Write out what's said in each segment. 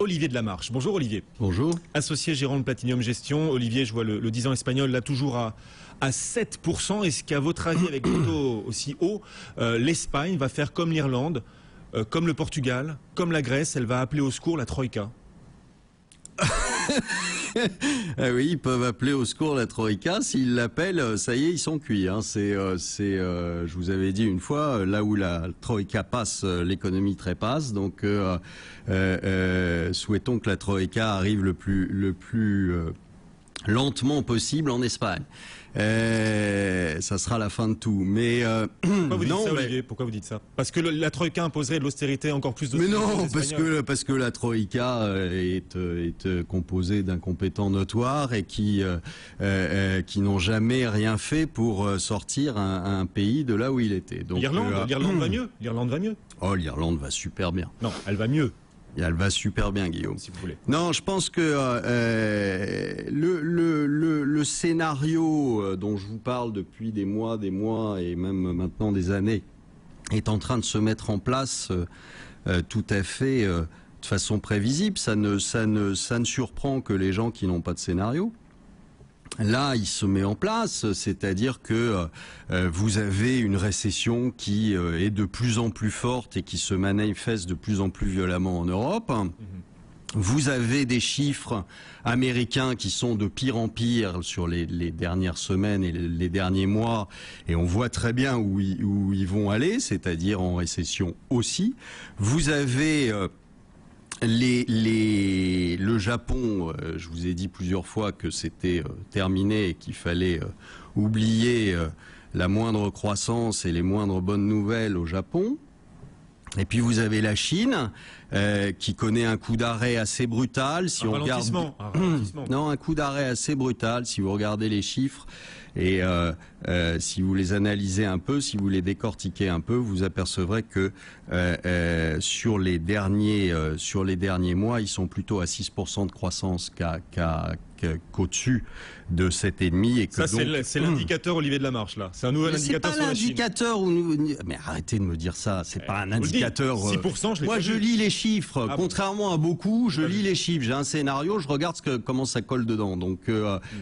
Olivier de la Marche. Bonjour Olivier. Bonjour. Associé gérant de Platinum Gestion. Olivier, je vois le 10 ans espagnol là toujours à 7%. Est-ce qu'à votre avis, avec des taux aussi hauts, l'Espagne va faire comme l'Irlande, comme le Portugal, comme la Grèce, elle va appeler au secours la Troïka? Ah oui, ils peuvent appeler au secours la Troïka. S'ils l'appellent, ça y est, ils sont cuits. Hein. Je vous avais dit une fois, là où la Troïka passe, l'économie trépasse. Donc, souhaitons que la Troïka arrive le plus lentement possible en Espagne. Ça sera la fin de tout. Mais pourquoi vous dites ça, Olivier? Pourquoi vous dites ça? Parce que la Troïka imposerait de l'austérité encore plus de. Mais non, parce que la Troïka est composée d'incompétents notoires et qui n'ont jamais rien fait pour sortir un pays de là où il était. L'Irlande va mieux. L'Irlande va mieux. Oh, l'Irlande va super bien. Non, elle va mieux. Elle va super bien, Guillaume. Si vous voulez. Non, je pense que le scénario dont je vous parle depuis des mois et même maintenant des années est en train de se mettre en place tout à fait de façon prévisible. Ça ne surprend que les gens qui n'ont pas de scénario. Là, il se met en place, c'est-à-dire que vous avez une récession qui est de plus en plus forte et qui se manifeste de plus en plus violemment en Europe. Vous avez des chiffres américains qui sont de pire en pire sur les dernières semaines et les derniers mois, et on voit très bien où ils vont aller, c'est-à-dire en récession aussi. Vous avez le Japon, je vous ai dit plusieurs fois que c'était terminé et qu'il fallait oublier la moindre croissance et les moindres bonnes nouvelles au Japon. Et puis vous avez la Chine qui connaît un coup d'arrêt assez brutal. Si on regarde, non, un coup d'arrêt assez brutal. Si vous regardez les chiffres et si vous les analysez un peu, si vous les décortiquez un peu, vous apercevrez que sur les derniers mois, ils sont plutôt à 6% de croissance qu'au-dessus de 7,5 et que ça c'est l'indicateur Olivier de la Marche là. C'est un nouvel indicateur sur la Chine. Mais arrêtez de me dire ça. C'est pas un indicateur. 6%. Moi je lis les chiffres. Contrairement à beaucoup, je lis les chiffres. J'ai un scénario, je regarde comment ça colle dedans. Donc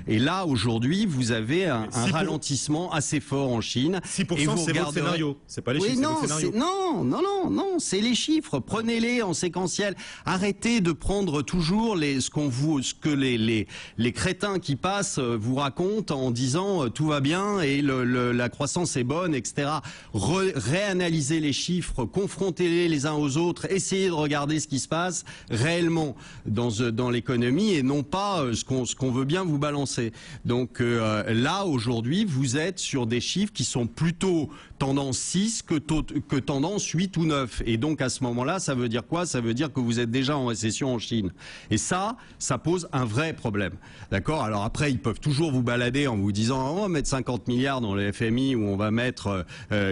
et là aujourd'hui, vous avez un ralentissement assez fort en Chine. 6%, c'est votre scénario. C'est pas les chiffres. Non, c'est les chiffres. Prenez-les en séquentiel. Arrêtez de prendre toujours ce que les crétins qui passent vous racontent en disant tout va bien et la croissance est bonne, etc. Réanalysez les chiffres, confrontez-les les uns aux autres, essayez de regarder ce qui se passe réellement dans l'économie et non pas ce qu'on veut bien vous balancer. Donc là, aujourd'hui, vous êtes sur des chiffres qui sont plutôt tendance 6 que tendance 8 ou 9. Et donc à ce moment-là, ça veut dire quoi? Ça veut dire que vous êtes déjà en récession en Chine. Et ça pose un vrai problème. D'accord? Alors après, ils peuvent toujours vous balader en vous disant on va mettre 50 milliards dans le FMI ou on va mettre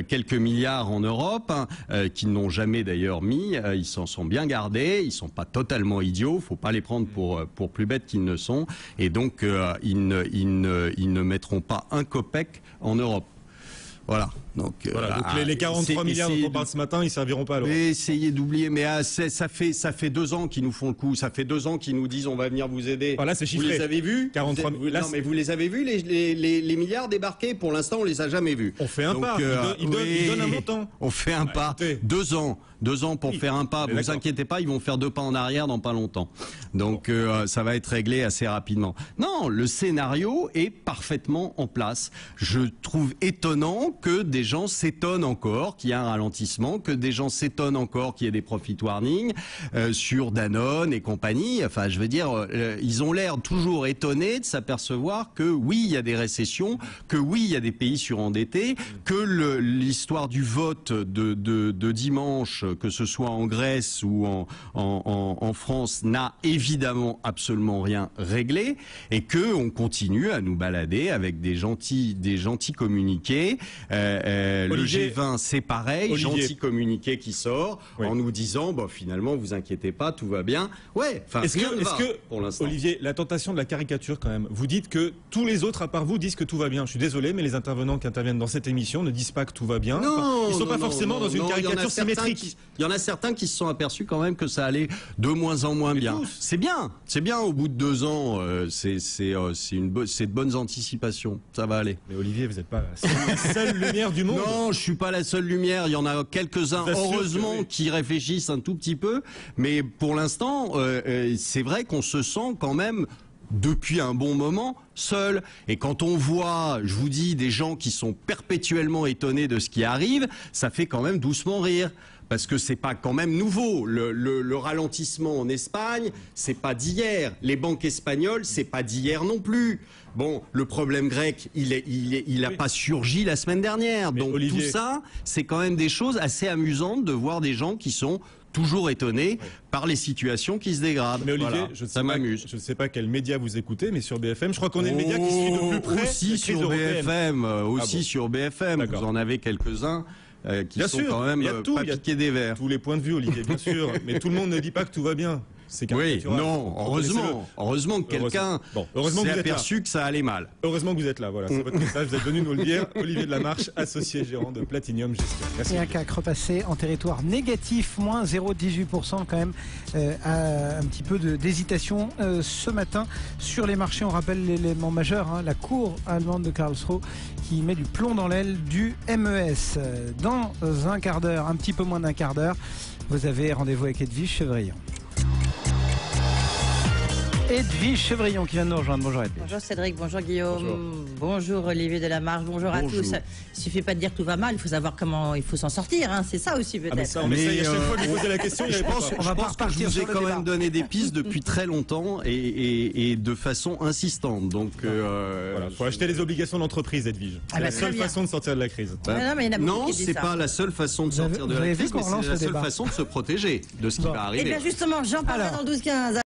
quelques milliards en Europe, qu'ils n'ont jamais d'ailleurs mis. Ils s'en sont bien gardés. Ils sont pas totalement idiots. Faut pas les prendre pour plus bêtes qu'ils ne sont. Et donc ils ne mettront pas un copec en Europe. Voilà. Donc les 43 milliards dont on parle ce matin, ils serviront pas à l'Europe. Essayez d'oublier, mais ça fait 2 ans qu'ils nous font le coup. Ça fait 2 ans qu'ils nous disent on va venir vous aider. Voilà, c'est chiffré. Vous les avez vus? 43 Non, mais vous les avez vus les milliards débarqués? Pour l'instant, on les a jamais vus. On fait un pas. Ils donnent un montant. On fait un pas. Écoutez. 2 ans. 2 ans pour faire un pas. Vous inquiétez pas, ils vont faire 2 pas en arrière dans pas longtemps. Donc ça va être réglé assez rapidement. Non, le scénario est parfaitement en place. Je trouve étonnant que des gens s'étonnent encore qu'il y a un ralentissement, que des gens s'étonnent encore qu'il y ait des profit warnings sur Danone et compagnie. Enfin, je veux dire, ils ont l'air toujours étonnés de s'apercevoir que oui, il y a des récessions, que oui, il y a des pays surendettés, que l'histoire du vote de dimanche, que ce soit en Grèce ou en France, n'a évidemment absolument rien réglé, et que on continue à nous balader avec des gentils communiqués. Le G20, c'est pareil, gentil communiqué qui sort en nous disant finalement vous inquiétez pas, tout va bien. Ouais, enfin pour l'instant. Olivier, la tentation de la caricature quand même. Vous dites que tous les autres à part vous disent que tout va bien. Je suis désolé, mais les intervenants qui interviennent dans cette émission ne disent pas que tout va bien. Non, ils sont pas forcément dans une caricature symétrique. il y en a certains qui se sont aperçus quand même que ça allait de moins en moins bien. C'est bien. Au bout de 2 ans, c'est de bonnes anticipations. Ça va aller. Mais Olivier, vous n'êtes pas la seule lumière du monde. Non, je suis pas la seule lumière. Il y en a quelques-uns, heureusement, oui, qui réfléchissent un tout petit peu. Mais pour l'instant, c'est vrai qu'on se sent quand même depuis un bon moment seul. Et quand on voit, je vous dis, des gens qui sont perpétuellement étonnés de ce qui arrive, ça fait quand même doucement rire. Parce que c'est pas quand même nouveau. Le ralentissement en Espagne, c'est pas d'hier. Les banques espagnoles, c'est pas d'hier non plus. Bon, le problème grec, il a pas surgi la semaine dernière. Mais donc Olivier... tout ça, c'est quand même des choses assez amusantes de voir des gens qui sont toujours étonnés par les situations qui se dégradent. Mais Olivier, voilà, ça m'amuse. Je ne sais pas quel média vous écoutez, mais sur BFM, je crois qu'on est le média qui suit de plus près aussi sur BFM, sur BFM. Vous en avez quelques-uns. Qui bien sont sûr, quand même pas piqués des verres. Tous les points de vue, Olivier, bien sûr. Mais tout le monde ne dit pas que tout va bien. Oui, non, heureusement que quelqu'un s'est aperçu que ça allait mal. Heureusement que vous êtes là, voilà, c'est votre message, vous êtes venu nous le dire. Olivier de la Marche, associé gérant de Platinium Gestion. Merci. Et un CAC repassé en territoire négatif, moins 0,18% quand même, un petit peu d'hésitation ce matin sur les marchés. On rappelle l'élément majeur, la cour allemande de Karlsruhe qui met du plomb dans l'aile du MES. Dans un quart d'heure, un petit peu moins d'un quart d'heure, vous avez rendez-vous avec Edwige Chevrillon. Edwige Chevrillon qui vient de nous rejoindre. Bonjour Edwige. Bonjour Cédric, bonjour Guillaume, bonjour Olivier de la Marche, bonjour à tous. Il suffit pas de dire tout va mal, il faut savoir comment il faut s'en sortir, c'est ça aussi peut-être. On essaye à chaque fois de lui poser la question. Je pense que je vous ai quand même donné des pistes depuis très longtemps et de façon insistante. Donc voilà, faut acheter les obligations d'entreprise, Edwige. C'est la seule façon de sortir de la crise. Non, c'est pas la seule façon de sortir de la crise, mais c'est la seule façon de se protéger de ce qui va arriver. Et bien justement, j'en parle dans le 12-15.